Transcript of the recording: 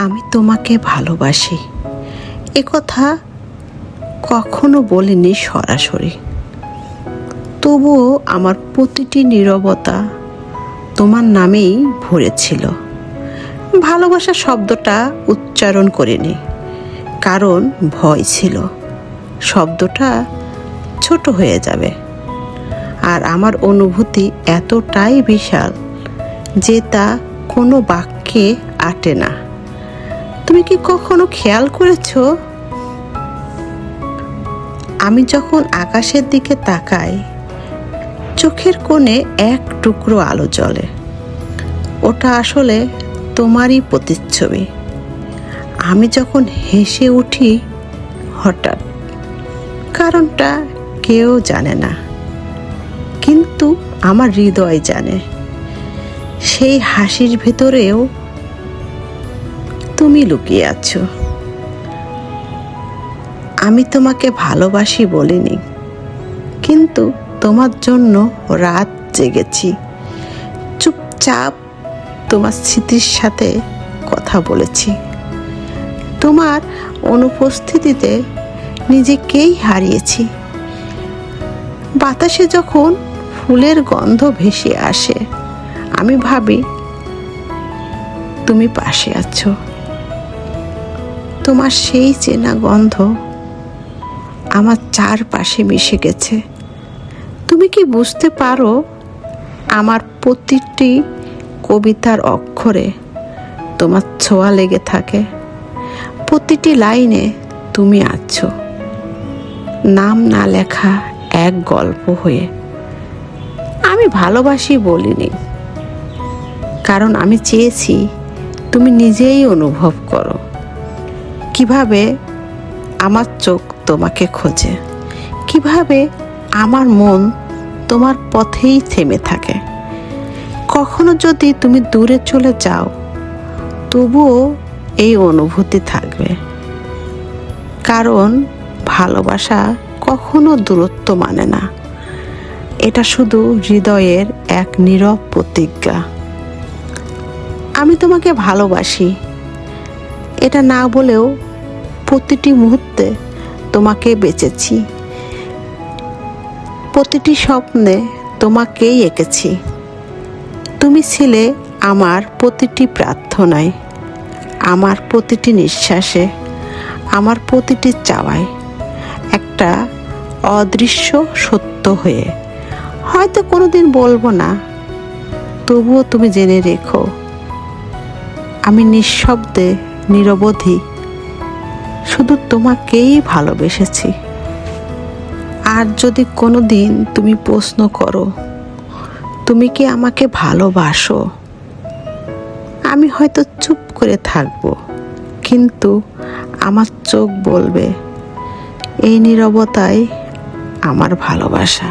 আমি তোমাকে ভালোবাসি এ কথা কখনো বলিনি সরাসরি, তবুও আমার প্রতিটি নীরবতা তোমার নামেই ভরেছিল। ভালোবাসা শব্দটা উচ্চারণ করিনি, কারণ ভয় ছিল শব্দটা ছোট হয়ে যাবে। আর আমার অনুভূতি এতটাই বিশাল যে তা কোনো বাক্যে আটে না। তুমি কি কখনো খেয়াল করেছো, আমি যখন আকাশের দিকে তাকাই চোখের কোণে এক টুকরো আলো জ্বলে? ওটা আসলে তোমারই প্রতিচ্ছবি। আমি যখন হেসে উঠি হঠাৎ, কারণটা কেউ জানে না, কিন্তু আমার হৃদয় জানে। সেই হাসির ভেতরেও তুমি লুকিয়ে আছো। আমি তোমাকে ভালোবাসি বলিনি, কিন্তু তোমার জন্য রাত জেগেছি, চুপচাপ তোমার স্মৃতির সাথে কথা বলেছি। তোমার অনুপস্থিতিতে নিজেকেই হারিয়েছি। বাতাসে যখন ফুলের গন্ধ ভেসে আসে আমি ভাবি তুমি পাশে আছো। তোমার সেই চেনা গন্ধ আমার চারপাশে মিশে গেছে। তুমি কি বুঝতে পারো, আমার প্রতিটি কবিতার অক্ষরে তোমার ছোঁয়া লেগে থাকে। প্রতিটি লাইনে তুমি আছো, নাম না লেখা এক গল্প হয়ে। আমি ভালোবাসি বলিনি, কারণ আমি চেয়েছি তুমি নিজেই অনুভব করো কিভাবে আমার চোখ তোমাকে খোঁজে, কিভাবে আমার মন তোমার পথেই থেমে থাকে। কখনো যদি তুমি দূরে চলে যাও তবুও এই অনুভূতি থাকবে, কারণ ভালোবাসা কখনো দূরত্ব মানে না। এটা শুধু হৃদয়ের এক নীরব প্রতিজ্ঞা। আমি তোমাকে ভালোবাসি এটা না বলেও প্রতিটি মুহূর্তে তোমাকে বেঁচেছি, প্রতিটি স্বপ্নে তোমাকেই এঁকেছি। তুমি ছিলে আমার প্রতিটি প্রার্থনায়, আমার প্রতিটি নিঃশ্বাসে, আমার প্রতিটি চাওয়ায়, একটা অদৃশ্য সত্য হয়ে। হয়তো কোনোদিন বলবো না, তবুও তুমি জেনে রেখো আমি নিঃশব্দে নিরবধি শুধু তোমাকেই ভালোবেসেছি। আর যদি কোনোদিন তুমি প্রশ্ন করো তুমি কি আমাকে ভালোবাসো, আমি হয়তো চুপ করে থাকবো, কিন্তু আমার চোখ বলবে এই নীরবতাই আমার ভালোবাসা।